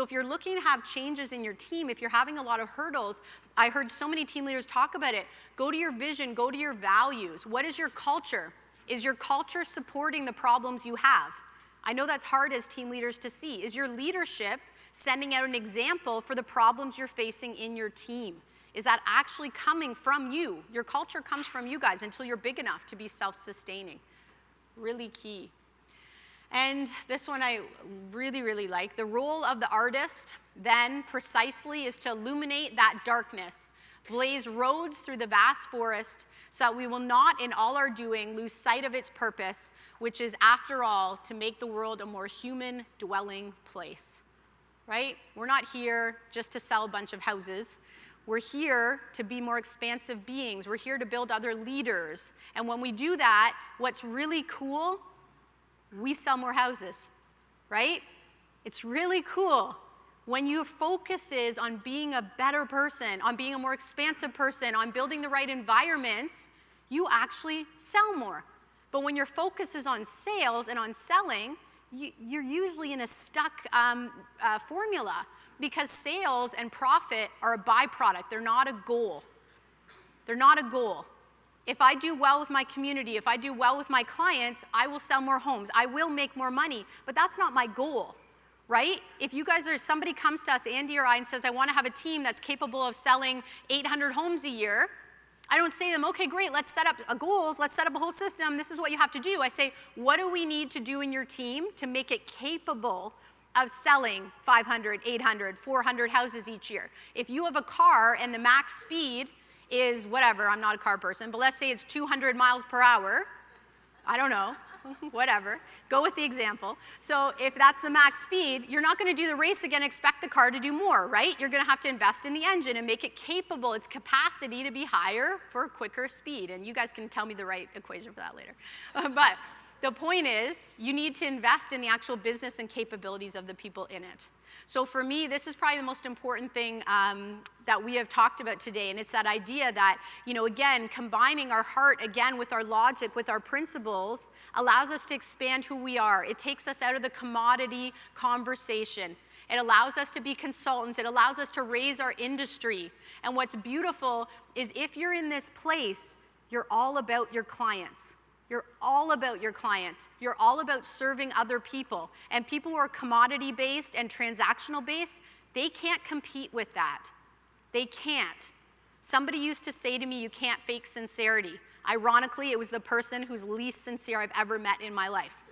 if you're looking to have changes in your team, if you're having a lot of hurdles, I heard so many team leaders talk about it. Go to your vision, go to your values. What is your culture? Is your culture supporting the problems you have? I know that's hard as team leaders to see. Is your leadership sending out an example for the problems you're facing in your team? Is that actually coming from you? Your culture comes from you guys until you're big enough to be self-sustaining. Really key. And this one I really, really like. The role of the artist then precisely is to illuminate that darkness, blaze roads through the vast forest so that we will not in all our doing lose sight of its purpose, which is after all to make the world a more human dwelling place. Right? We're not here just to sell a bunch of houses. We're here to be more expansive beings. We're here to build other leaders. And when we do that, what's really cool, we sell more houses, right? It's really cool. When your focus is on being a better person, on being a more expansive person, on building the right environments, you actually sell more. But when your focus is on sales and on selling, you're usually in a stuck formula, because sales and profit are a byproduct. They're not a goal. They're not a goal. If I do well with my community, if I do well with my clients, I will sell more homes. I will make more money, but that's not my goal, right? If you guys somebody comes to us, Andy or I, and says, I want to have a team that's capable of selling 800 homes a year, I don't say to them, okay, great, let's set up goals, let's set up a whole system, this is what you have to do. I say, what do we need to do in your team to make it capable of selling 500, 800, 400 houses each year? If you have a car and the max speed is whatever, I'm not a car person, but let's say it's 200 miles per hour, I don't know, whatever, go with the example. So if that's the max speed, you're not going to do the race again and expect the car to do more, right? You're going to have to invest in the engine and make it capable, its capacity to be higher for quicker speed. And you guys can tell me the right equation for that later. But the point is, you need to invest in the actual business and capabilities of the people in it. So for me, this is probably the most important thing that we have talked about today, and it's that idea that, again, combining our heart, again, with our logic, with our principles, allows us to expand who we are. It takes us out of the commodity conversation. It allows us to be consultants. It allows us to raise our industry. And what's beautiful is if you're in this place, you're all about your clients. You're all about your clients. You're all about serving other people. And people who are commodity-based and transactional-based, they can't compete with that. They can't. Somebody used to say to me, you can't fake sincerity. Ironically, it was the person who's least sincere I've ever met in my life.